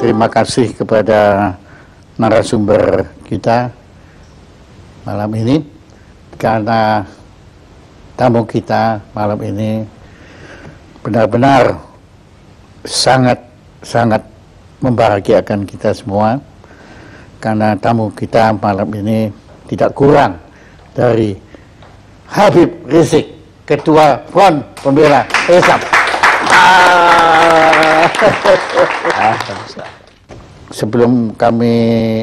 Terima kasih kepada narasumber kita malam ini, karena tamu kita malam ini benar-benar sangat membahagiakan kita semua, karena tamu kita malam ini tidak kurang dari Habib Rizik, Ketua Front Pembela Islam. Sebelum kami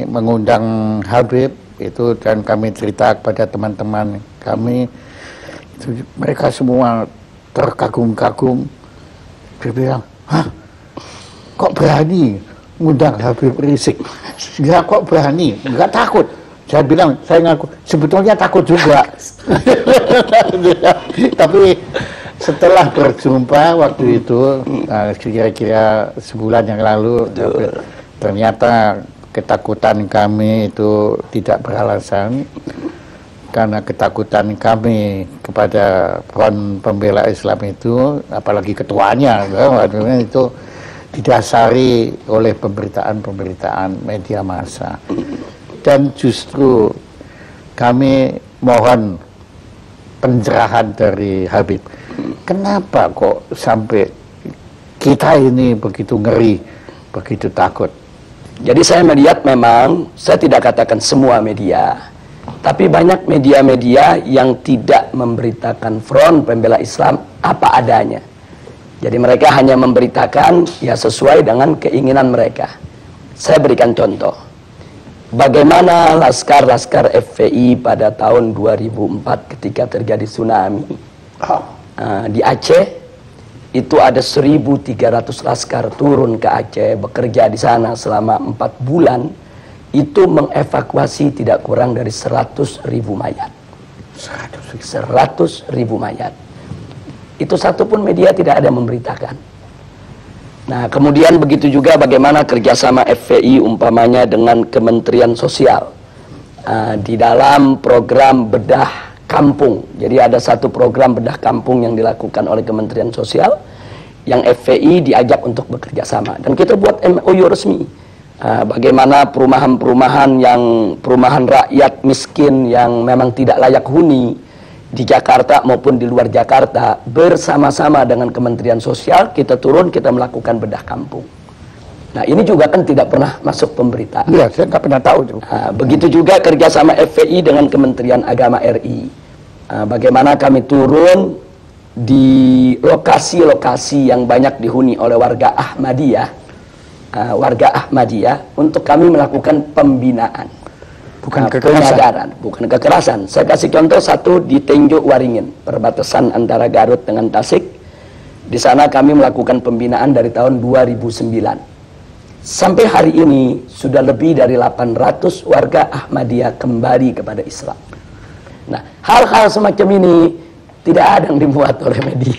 mengundang Habib itu dan kami cerita kepada teman-teman kami, itu mereka semua terkagum-kagum. Dia bilang, hah, kok berani ngundang Habib Rizik? Enggak, kok berani? Enggak takut? Saya bilang, saya ngaku, sebetulnya takut juga. Tapi setelah berjumpa waktu itu, kira-kira sebulan yang lalu, ternyata ketakutan kami itu tidak beralasan, karena ketakutan kami kepada Front Pembela Islam itu, apalagi ketuanya, itu didasari oleh pemberitaan-pemberitaan media massa. Dan justru kami mohon pencerahan dari Habib. Kenapa kok sampai kita ini begitu ngeri, begitu takut? Jadi saya melihat memang, saya tidak katakan semua media, tapi banyak media-media yang tidak memberitakan Front Pembela Islam apa adanya. Jadi mereka hanya memberitakan ya sesuai dengan keinginan mereka. Saya berikan contoh. Bagaimana laskar-laskar FPI pada tahun 2004 ketika terjadi tsunami di Aceh. Itu ada 1.300 laskar turun ke Aceh, bekerja di sana selama 4 bulan. Itu mengevakuasi tidak kurang dari 100.000 mayat. 100.000 mayat. Itu satu pun media tidak ada memberitakan. Nah, kemudian begitu juga bagaimana kerjasama FPI umpamanya dengan Kementerian Sosial di dalam program bedah kampung. Jadi ada satu program bedah kampung yang dilakukan oleh Kementerian Sosial yang FPI diajak untuk bekerja sama, dan kita buat MOU resmi. Bagaimana perumahan-perumahan perumahan rakyat miskin yang memang tidak layak huni di Jakarta maupun di luar Jakarta, bersama-sama dengan Kementerian Sosial kita turun, kita melakukan bedah kampung. Nah, ini juga kan tidak pernah masuk pemberitaan. Iya, saya nggak pernah tahu. Begitu juga kerjasama FPI dengan Kementerian Agama RI. Bagaimana kami turun di lokasi-lokasi yang banyak dihuni oleh warga Ahmadiyah, untuk kami melakukan pembinaan. Bukan kekerasan. Bukan kekerasan. Saya kasih contoh satu di Tenjo Waringin, perbatasan antara Garut dengan Tasik. Di sana kami melakukan pembinaan dari tahun 2009. Sampai hari ini sudah lebih dari 800 warga Ahmadiyah kembali kepada Islam. Nah, hal-hal semacam ini tidak ada yang dimuat oleh media.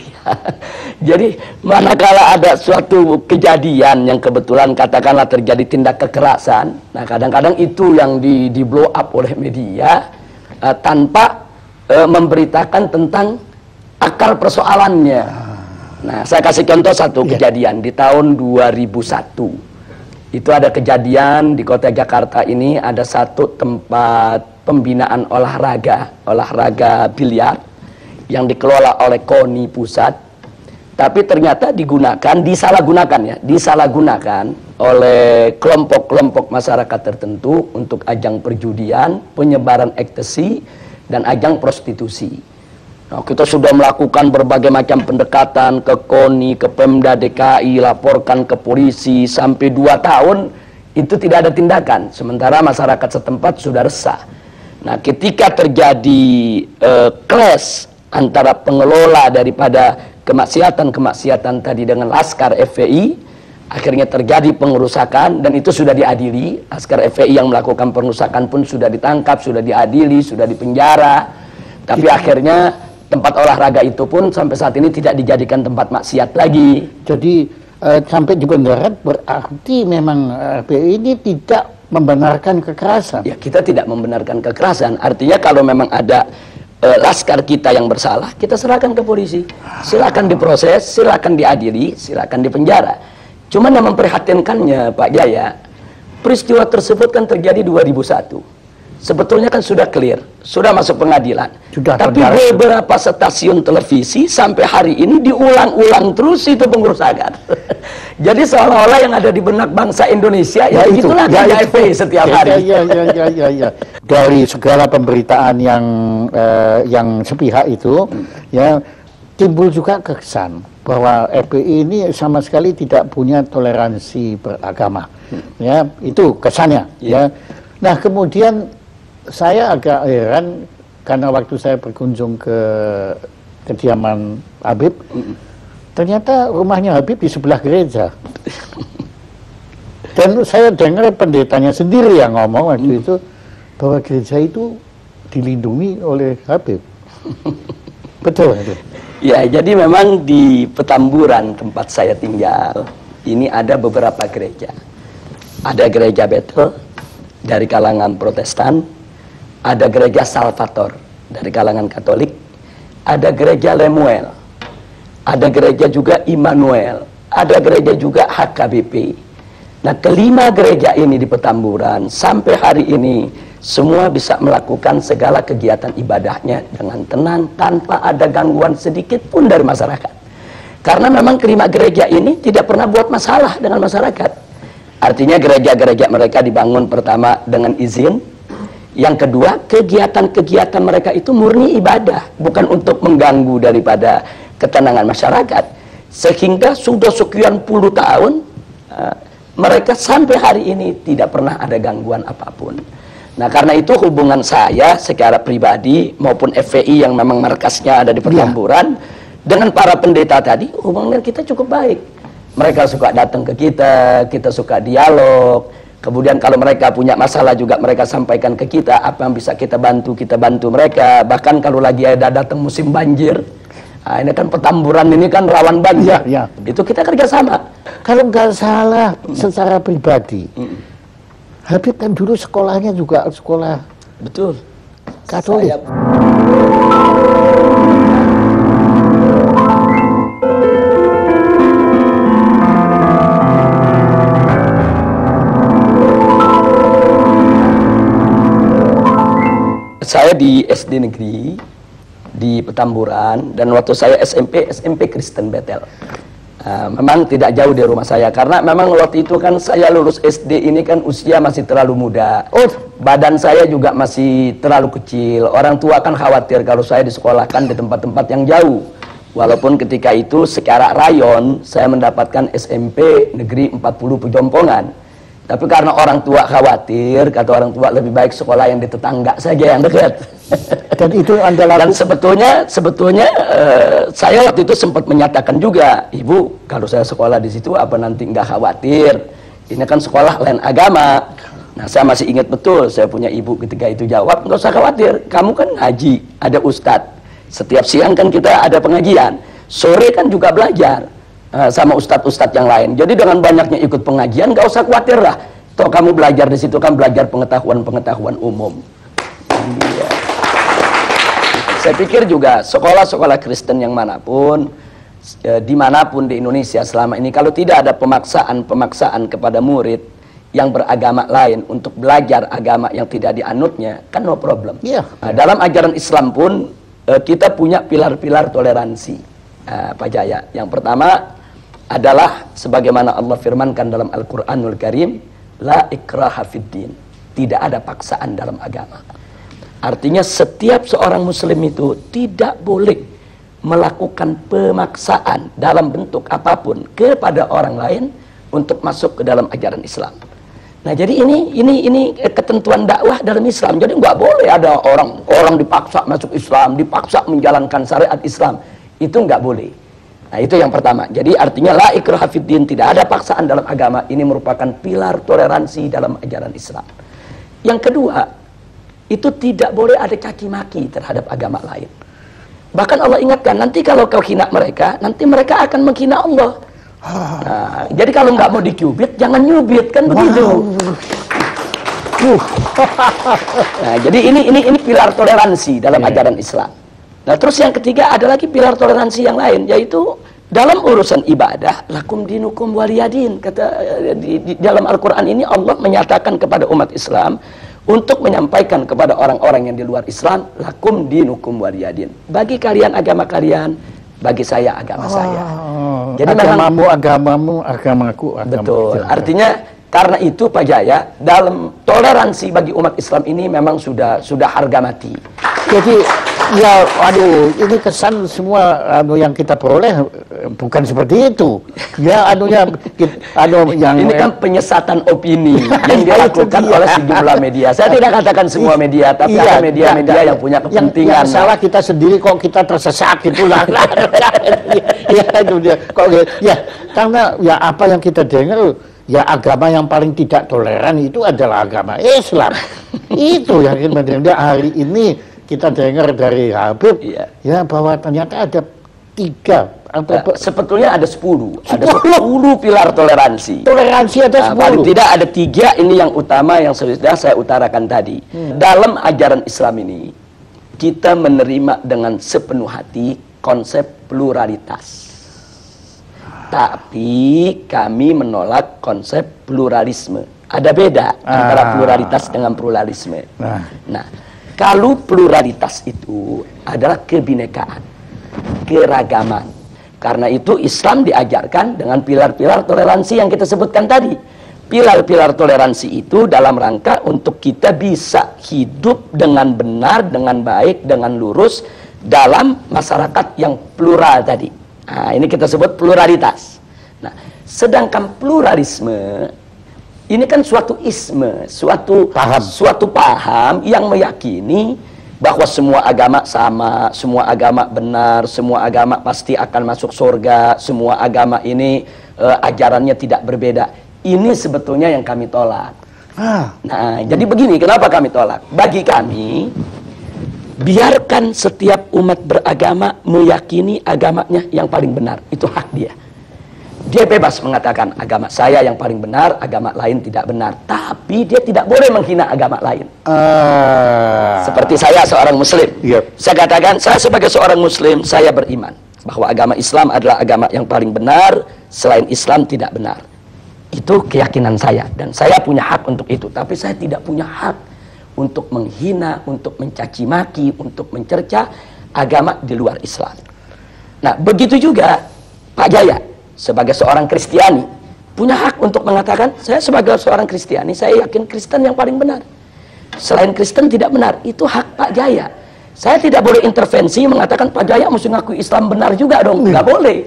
Jadi manakala ada suatu kejadian yang kebetulan katakanlah terjadi tindak kekerasan, nah kadang-kadang itu yang di blow up oleh media tanpa memberitakan tentang akar persoalannya. Nah, saya kasih contoh satu kejadian di tahun 2001. Itu ada kejadian di kota Jakarta ini, ada satu tempat pembinaan olahraga biliar yang dikelola oleh KONI pusat, tapi ternyata disalahgunakan oleh kelompok-kelompok masyarakat tertentu untuk ajang perjudian, penyebaran ekstasi, dan ajang prostitusi. Nah, kita sudah melakukan berbagai macam pendekatan ke KONI, ke Pemda DKI, laporkan ke polisi, sampai 2 tahun itu tidak ada tindakan, sementara masyarakat setempat sudah resah. Nah, ketika terjadi clash antara pengelola daripada kemaksiatan tadi dengan laskar FPI, Akhirnya terjadi pengerusakan dan itu sudah diadili. Askar FPI yang melakukan pengerusakan pun sudah ditangkap, sudah diadili, sudah dipenjara. Tapi akhirnya tempat olahraga itu pun sampai saat ini tidak dijadikan tempat maksiat lagi. Jadi sampai di Bendarat berarti memang FPI ini tidak membenarkan kekerasan. Ya, kita tidak membenarkan kekerasan. Artinya kalau memang ada laskar kita yang bersalah, kita serahkan ke polisi. Silakan diproses, silakan diadili, silakan dipenjara. Cuman yang memprihatinkannya Pak Jaya, peristiwa tersebut kan terjadi 2001. Sebetulnya kan sudah clear, sudah masuk pengadilan. Tapi beberapa stasiun televisi sampai hari ini diulang-ulang terus itu pengerusakan. Jadi seolah-olah yang ada di benak bangsa Indonesia ya itulah KJP setiap hari. Ya. Dari segala pemberitaan yang sepihak itu, ya timbul juga kesan bahwa FPI ini sama sekali tidak punya toleransi beragama. Ya, itu kesannya. Ya. Nah, kemudian saya agak heran karena waktu saya berkunjung ke kediaman Habib, ternyata rumahnya Habib di sebelah gereja. Dan saya dengar pendetanya sendiri yang ngomong waktu itu bahwa gereja itu dilindungi oleh Habib. Betul itu. Ya, jadi memang di Petamburan tempat saya tinggal ini ada beberapa gereja. Ada gereja Bethel dari kalangan Protestan, ada gereja Salvator dari kalangan Katolik, ada gereja Lemuel, ada gereja juga Immanuel, ada gereja juga HKBP. Nah, kelima gereja ini di Petamburan sampai hari ini semua bisa melakukan segala kegiatan ibadahnya dengan tenang tanpa ada gangguan sedikit pun dari masyarakat. Karena memang kelima gereja ini tidak pernah buat masalah dengan masyarakat. Artinya gereja-gereja mereka dibangun pertama dengan izin. Yang kedua, kegiatan-kegiatan mereka itu murni ibadah, bukan untuk mengganggu daripada ketenangan masyarakat. Sehingga sudah sekian puluh tahun mereka sampai hari ini tidak pernah ada gangguan apapun. Nah, karena itu hubungan saya secara pribadi maupun FPI yang memang markasnya ada di Petamburan dengan para pendeta tadi, hubungan kita cukup baik. Mereka suka datang ke kita, kita suka dialog. Kemudian kalau mereka punya masalah juga mereka sampaikan ke kita, apa yang bisa kita bantu mereka. Bahkan kalau lagi ada datang musim banjir, nah ini kan Petamburan ini kan rawan banjir. Itu kita kerjasama. Kalau nggak salah secara pribadi, Habib kan dulu sekolahnya juga sekolah betul Katolik. Saya di SD negeri di Petamburan dan waktu saya SMP Kristen Bethel. Memang tidak jauh dari rumah saya karena memang waktu itu kan saya lulus SD ini kan usia masih terlalu muda. Badan saya juga masih terlalu kecil. Orang tua kan khawatir kalau saya disekolahkan di tempat-tempat yang jauh. Walaupun ketika itu secara rayon saya mendapatkan SMP negeri 40 Pejompongan. Tapi karena orang tua khawatir, kata orang tua lebih baik sekolah yang di tetangga saja yang dekat. Dan itu Anda lakukan. Dan sebetulnya saya waktu itu sempat menyatakan juga, Ibu, kalau saya sekolah di situ apa nanti nggak khawatir? Ini kan sekolah lain agama. Nah, saya masih ingat betul, saya punya ibu ketika itu jawab, nggak usah khawatir, kamu kan ngaji, ada ustadz. Setiap siang kan kita ada pengajian, sore kan juga belajar sama ustadz-ustadz yang lain. Jadi dengan banyaknya ikut pengajian, nggak usah khawatir lah. Toh kamu belajar di situ kan belajar pengetahuan umum. Iya. Saya pikir juga sekolah-sekolah Kristen yang manapun, dimanapun di Indonesia selama ini, kalau tidak ada pemaksaan kepada murid yang beragama lain untuk belajar agama yang tidak dianutnya, kan no problem. Nah, dalam ajaran Islam pun kita punya pilar-pilar toleransi, Pak Jaya. Yang pertama adalah sebagaimana Allah firmankan dalam Al-Quranul Karim, la ikraha fiddin, tidak ada paksaan dalam agama. Artinya setiap seorang muslim itu tidak boleh melakukan pemaksaan dalam bentuk apapun kepada orang lain untuk masuk ke dalam ajaran Islam. Nah, jadi ini ketentuan dakwah dalam Islam. Jadi nggak boleh ada orang dipaksa masuk Islam, dipaksa menjalankan syariat Islam. Itu nggak boleh. Nah, itu yang pertama. Jadi artinya la ikraha fiddin, tidak ada paksaan dalam agama. Ini merupakan pilar toleransi dalam ajaran Islam. Yang kedua, itu tidak boleh ada caci maki terhadap agama lain. Bahkan Allah ingatkan, nanti kalau kau hina mereka, nanti mereka akan menghina Allah. Nah, jadi kalau nggak mau dicubit, jangan nyubit, kan begitu. Nah, jadi ini pilar toleransi dalam ajaran Islam. Nah, terus yang ketiga ada lagi pilar toleransi yang lain, yaitu dalam urusan ibadah, lakum dinukum waliyadin. Kata di dalam Al-Quran ini Allah menyatakan kepada umat Islam untuk menyampaikan kepada orang-orang yang di luar Islam, lakum dinukum waliyadin. Bagi kalian agama kalian, bagi saya agama saya. Jadi agamamu, agamamu, agamaku, agamaku. Betul. Artinya karena itu Pak Jaya, dalam toleransi bagi umat Islam ini memang sudah harga mati. Jadi ya, aduh, ini kesan semua yang kita peroleh bukan seperti itu. Ya, yang ini kan penyesatan opini yang dilakukan oleh sejumlah media. Saya tidak katakan semua media, tapi ada media-media yang punya kepentingan. Yang salah kita sendiri kok kita tersesat itulah. Ya, itu dia. Kok ya, karena ya apa yang kita dengar, ya agama yang paling tidak toleran itu adalah agama Islam. Itu yang kita hari ini kita dengar dari Habib, ya bahwa ternyata ada 3 atau sebetulnya ada 10. Ada 10 pilar toleransi. Toleransi ada 10. Paling tidak ada 3, ini yang utama yang sudah saya utarakan tadi. Dalam ajaran Islam ini, kita menerima dengan sepenuh hati konsep pluralitas. Tapi kami menolak konsep pluralisme. Ada beda antara pluralitas dengan pluralisme. Nah, kalau pluralitas itu adalah kebinekaan, keragaman. Karena itu Islam diajarkan dengan pilar-pilar toleransi yang kita sebutkan tadi. Pilar-pilar toleransi itu dalam rangka untuk kita bisa hidup dengan benar, dengan baik, dengan lurus dalam masyarakat yang plural tadi. Nah, ini kita sebut pluralitas. Nah, sedangkan pluralisme ini kan suatu isme, suatu paham yang meyakini bahwa semua agama sama, semua agama benar, semua agama pasti akan masuk surga, semua agama ini ajarannya tidak berbeda. Ini sebetulnya yang kami tolak. Nah, jadi begini, kenapa kami tolak? Bagi kami, biarkan setiap umat beragama meyakini agamanya yang paling benar. Itu hak dia. Dia bebas mengatakan agama saya yang paling benar, agama lain tidak benar. Tapi dia tidak boleh menghina agama lain. Seperti saya seorang muslim. Saya katakan, saya sebagai seorang muslim, saya beriman bahwa agama Islam adalah agama yang paling benar, selain Islam tidak benar. Itu keyakinan saya. Dan saya punya hak untuk itu. Tapi saya tidak punya hak untuk menghina, untuk mencaci maki, untuk mencerca agama di luar Islam. Nah, begitu juga Pak Jaya sebagai seorang Kristiani punya hak untuk mengatakan, saya sebagai seorang Kristiani, saya yakin Kristen yang paling benar, selain Kristen tidak benar. Itu hak Pak Jaya. Saya tidak boleh intervensi mengatakan Pak Jaya mesti ngaku Islam benar juga dong. Nggak boleh.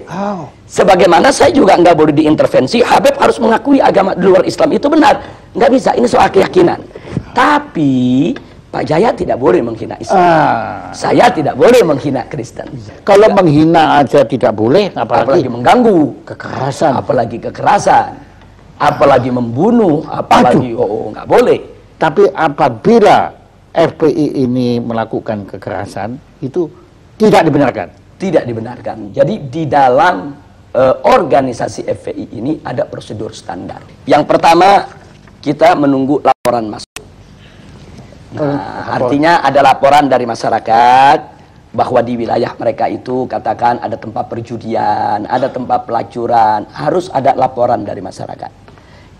Sebagaimana saya juga nggak boleh diintervensi, Habib harus mengakui agama di luar Islam itu benar. Nggak bisa, ini soal keyakinan. Tapi Pak Jaya tidak boleh menghina Islam. Saya tidak boleh menghina Kristen. Kalau menghina aja tidak boleh, apalagi mengganggu, kekerasan, apalagi membunuh, apalagi nggak boleh. Tapi apabila FPI ini melakukan kekerasan, itu tidak dibenarkan. Tidak dibenarkan. Jadi di dalam organisasi FPI ini ada prosedur standar. Yang pertama, kita menunggu laporan masuk. Nah, artinya ada laporan dari masyarakat bahwa di wilayah mereka itu katakan ada tempat perjudian, ada tempat pelacuran, harus ada laporan dari masyarakat.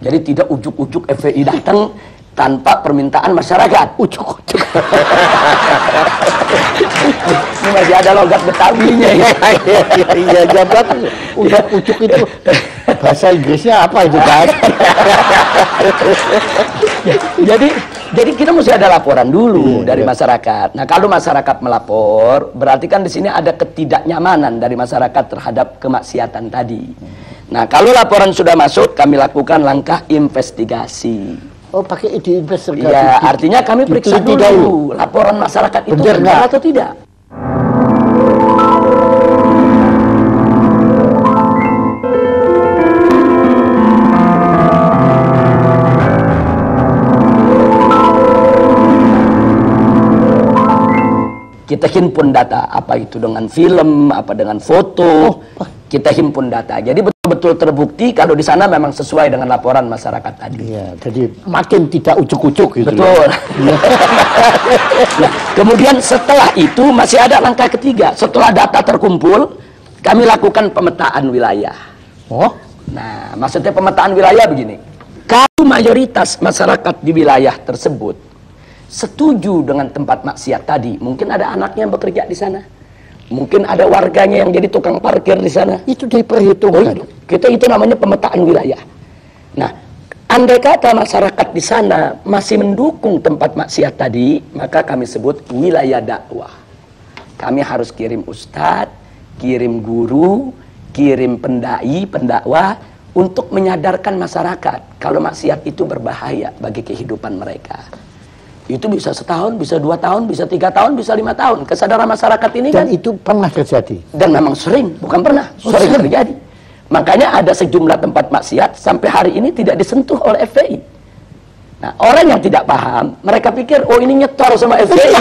Jadi tidak ujuk-ujuk FPI datang tanpa permintaan masyarakat. Ujuk-ujuk. Ini masih ada logat Betawinya ya. Iya, jabat. Ujuk-ujuk itu bahasa Inggrisnya apa itu, Pak? Jadi kita mesti ada laporan dulu dari masyarakat. Nah, kalau masyarakat melapor, berarti kan di sini ada ketidaknyamanan dari masyarakat terhadap kemaksiatan tadi. Nah, kalau laporan sudah masuk, kami lakukan langkah investigasi. Oh, pakai diinvestigasi. Ya, artinya kami periksa dulu laporan masyarakat itu benar atau tidak. kita himpun data, apa itu dengan film, apa dengan foto, kita himpun data. Jadi betul-betul terbukti kalau di sana memang sesuai dengan laporan masyarakat tadi. Iya, jadi makin tidak ujuk-ujuk gitu. Betul. Nah, kemudian setelah itu masih ada langkah ketiga. Setelah data terkumpul, kami lakukan pemetaan wilayah. Oh? Nah, maksudnya pemetaan wilayah begini. Kalau mayoritas masyarakat di wilayah tersebut setuju dengan tempat maksiat tadi, mungkin ada anaknya yang bekerja di sana, mungkin ada warganya yang jadi tukang parkir di sana. Itu diperhitungkan. Kita itu namanya pemetaan wilayah. Nah, andai kata masyarakat di sana masih mendukung tempat maksiat tadi, maka kami sebut wilayah dakwah. Kami harus kirim ustadz, kirim guru, kirim pendai, pendakwah untuk menyadarkan masyarakat kalau maksiat itu berbahaya bagi kehidupan mereka. Itu bisa setahun, bisa 2 tahun, bisa 3 tahun, bisa 5 tahun. Kesadaran masyarakat ini dan itu pernah terjadi. Dan memang sering, bukan pernah, sering terjadi. Makanya ada sejumlah tempat maksiat sampai hari ini tidak disentuh oleh FPI. Nah, orang yang tidak paham, mereka pikir, oh ini nyetor sama FPI.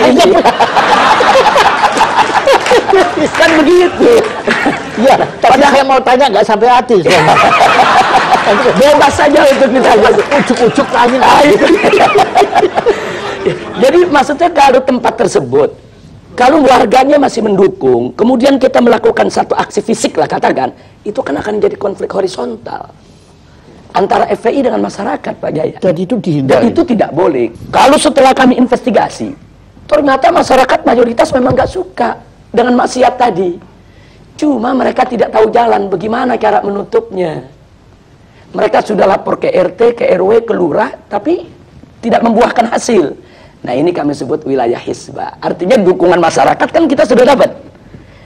Kan begitu. Iya, tapi saya mau tanya nggak sampai hati. Bebas saja untuk ditanya. Ujuk-ujuk tanya. Jadi maksudnya kalau tempat tersebut, kalau warganya masih mendukung, kemudian kita melakukan satu aksi fisik lah katakan, itu kan akan jadi konflik horizontal antara FPI dengan masyarakat, Pak Jaya. Dan itu dihindari. Dan itu tidak boleh. Kalau setelah kami investigasi, ternyata masyarakat mayoritas memang nggak suka dengan maksiat tadi. Cuma mereka tidak tahu jalan bagaimana cara menutupnya. Mereka sudah lapor ke RT, ke RW, ke lurah, tapi tidak membuahkan hasil. Nah, ini kami sebut wilayah hisbah. Artinya dukungan masyarakat kan kita sudah dapat.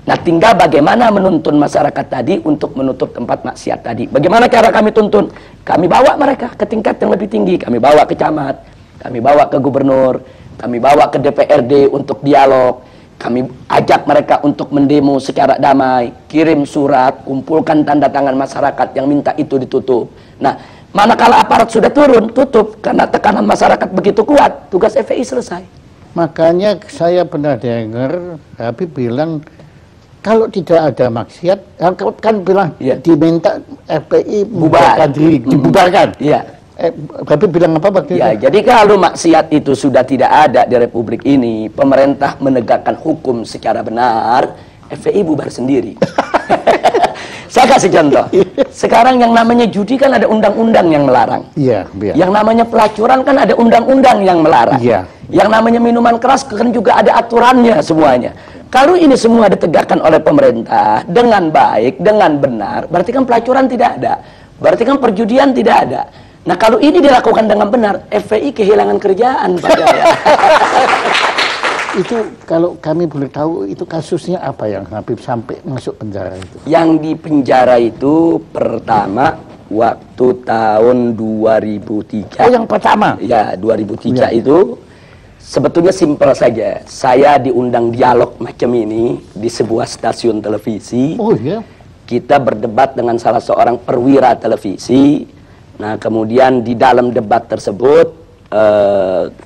Nah, tinggal bagaimana menuntun masyarakat tadi untuk menutup tempat maksiat tadi. Bagaimana cara kami tuntun? Kami bawa mereka ke tingkat yang lebih tinggi. Kami bawa ke camat, kami bawa ke gubernur, kami bawa ke DPRD untuk dialog. Kami ajak mereka untuk mendemo secara damai, kirim surat, kumpulkan tanda tangan masyarakat yang minta itu ditutup. Nah, manakala aparat sudah turun, tutup karena tekanan masyarakat begitu kuat, tugas FPI selesai. Makanya saya pernah dengar Habib bilang kalau tidak ada maksiat, kan bilang diminta FPI bubarkan diri, dibubarkan. Iya. Habib bilang apa waktu ya, itu? jadi kalau maksiat itu sudah tidak ada di Republik ini, pemerintah menegakkan hukum secara benar, FPI bubar sendiri. Saya kasih contoh. Sekarang yang namanya judi kan ada undang-undang yang melarang. Iya, iya. Yang namanya pelacuran kan ada undang-undang yang melarang. Iya. Yang namanya minuman keras kan juga ada aturannya semuanya. Kalau ini semua ditegakkan oleh pemerintah dengan baik, dengan benar, berarti kan pelacuran tidak ada. Berarti kan perjudian tidak ada. Nah, kalau ini dilakukan dengan benar, FPI kehilangan kerjaan, Pak Jaya. Itu kalau kami boleh tahu itu kasusnya apa yang Habib sampai masuk penjara itu? Yang di penjara itu pertama waktu tahun 2003. Oh, yang pertama? Ya, 2003 itu sebetulnya simpel saja. Saya diundang dialog macam ini di sebuah stasiun televisi. Oh iya. Kita berdebat dengan salah seorang perwira televisi. Nah, kemudian di dalam debat tersebut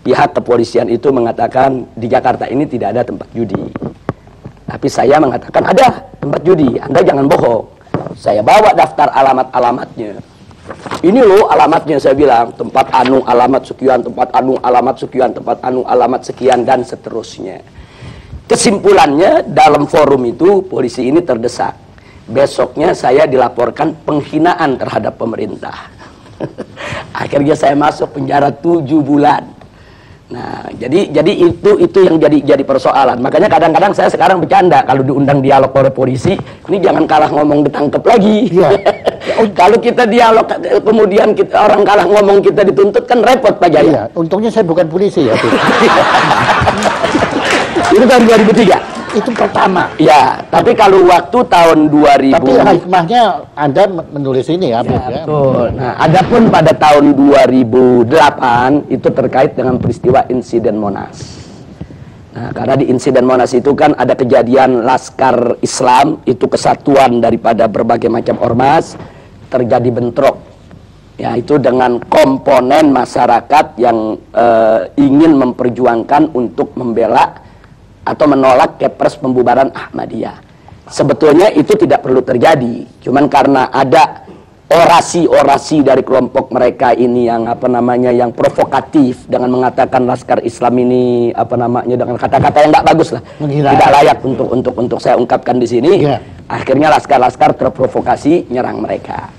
pihak kepolisian itu mengatakan di Jakarta ini tidak ada tempat judi. Tapi saya mengatakan ada tempat judi, Anda jangan bohong. Saya bawa daftar alamat-alamatnya. Ini loh alamatnya, saya bilang, tempat anu alamat sekian, tempat anu alamat sekian, tempat anu alamat sekian, dan seterusnya. Kesimpulannya dalam forum itu polisi ini terdesak. Besoknya saya dilaporkan penghinaan terhadap pemerintah. Akhirnya saya masuk penjara 7 bulan. Nah, jadi itu yang jadi persoalan. Makanya kadang-kadang saya sekarang bercanda kalau diundang dialog oleh polisi, ini jangan kalah ngomong ditangkap lagi. Ya. Kalau kita dialog kemudian orang kalah ngomong kita dituntut kan repot, Pak Jaya. Iya, untungnya saya bukan polisi ya. Itu tahun 2003. Itu pertama. Ya, tapi kalau waktu tahun 2000. Tapi hikmahnya Anda menulis ini ya, ya, betul. Nah, adapun pada tahun 2008 itu terkait dengan peristiwa insiden Monas. Nah, karena di insiden Monas itu kan ada kejadian Laskar Islam, itu kesatuan daripada berbagai macam ormas, terjadi bentrok. Ya, itu dengan komponen masyarakat yang ingin memperjuangkan untuk membela atau menolak Kepres pembubaran Ahmadiyah. Sebetulnya itu tidak perlu terjadi, cuman karena ada orasi-orasi dari kelompok mereka ini yang yang provokatif dengan mengatakan Laskar Islam ini dengan kata-kata yang nggak bagus lah, tidak layak untuk saya ungkapkan di sini. Akhirnya laskar-laskar terprovokasi nyerang mereka.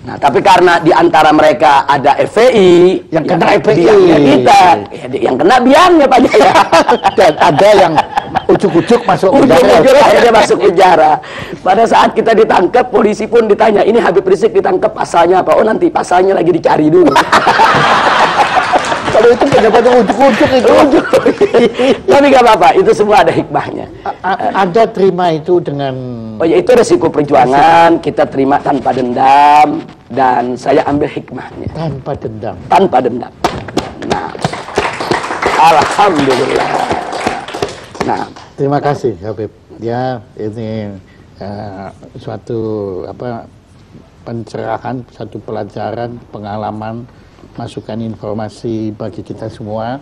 Nah, tapi karena di antara mereka ada FPI, yang kena FPI, kita, yang kena biangnya Pak Jaya. Dan ada yang ujuk-ujuk masuk penjara. Akhirnya masuk penjara. Pada saat kita ditangkap, polisi pun ditanya, ini Habib Rizik ditangkap pasalnya apa? Oh, nanti pasalnya lagi dicari dulu. Kalau itu pendapatnya ujuk-ujuk itu. Tapi nggak apa-apa, itu semua ada hikmahnya. Anda terima itu dengan... Oh ya, itu resiko perjuangan, kita terima tanpa dendam, dan saya ambil hikmahnya. Tanpa dendam. Tanpa dendam. Nah, alhamdulillah. Nah, terima kasih Habib. Ya, ini suatu pencerahan, satu pelajaran, pengalaman, masukan informasi bagi kita semua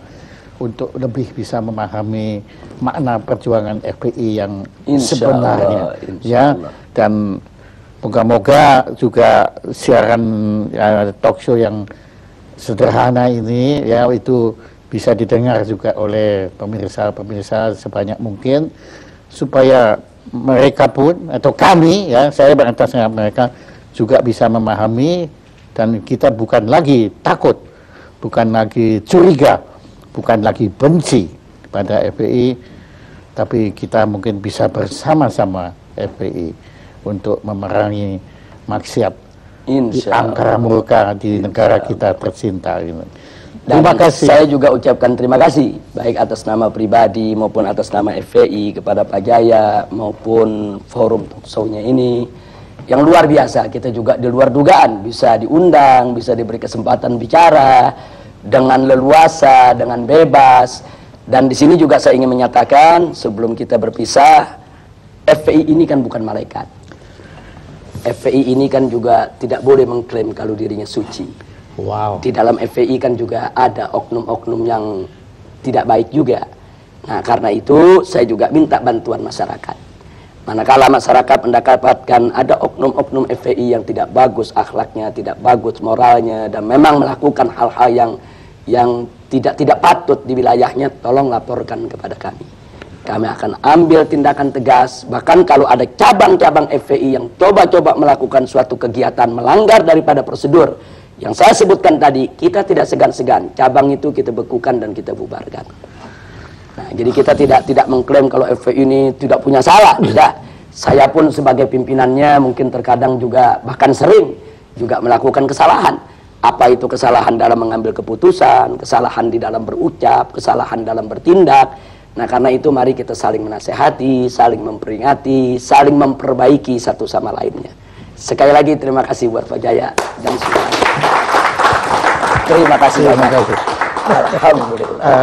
untuk lebih bisa memahami makna perjuangan FPI yang sebenarnya. Ya, dan moga-moga juga siaran talk show yang sederhana ini ya itu bisa didengar juga oleh pemirsa-pemirsa sebanyak mungkin supaya mereka pun atau kami ya, saya beratasnya mereka juga bisa memahami dan kita bukan lagi takut, bukan lagi curiga, bukan lagi benci pada FPI, tapi kita mungkin bisa bersama-sama FPI untuk memerangi maksiat di angkara murka di negara kita tercinta. Terima kasih. Saya juga ucapkan terima kasih baik atas nama pribadi maupun atas nama FPI kepada Pak Jaya maupun forum talkshow-nya ini yang luar biasa. Kita juga di luar dugaan bisa diundang, bisa diberi kesempatan bicara dengan leluasa, dengan bebas. Dan di sini juga saya ingin menyatakan sebelum kita berpisah, FPI ini kan bukan malaikat. FPI ini kan juga tidak boleh mengklaim kalau dirinya suci. Wow. Di dalam FPI kan juga ada oknum-oknum yang tidak baik juga. Nah, karena itu saya juga minta bantuan masyarakat. Manakala masyarakat mendapatkan ada oknum-oknum FPI yang tidak bagus akhlaknya, tidak bagus moralnya, dan memang melakukan hal-hal yang tidak patut di wilayahnya, tolong laporkan kepada kami. Kami akan ambil tindakan tegas. Bahkan kalau ada cabang-cabang FPI yang coba-coba melakukan suatu kegiatan melanggar daripada prosedur yang saya sebutkan tadi, kita tidak segan-segan. Cabang itu kita bekukan dan kita bubarkan. Nah, jadi kita tidak mengklaim kalau FPI ini tidak punya salah, tidak. Saya pun sebagai pimpinannya mungkin terkadang juga bahkan sering juga melakukan kesalahan. Apa itu kesalahan dalam mengambil keputusan, kesalahan di dalam berucap, kesalahan dalam bertindak. Nah, karena itu mari kita saling menasehati, saling memperingati, saling memperbaiki satu sama lainnya. Sekali lagi terima kasih buat Pak Jaya dan semuanya. Terima kasih banyak. Alhamdulillah.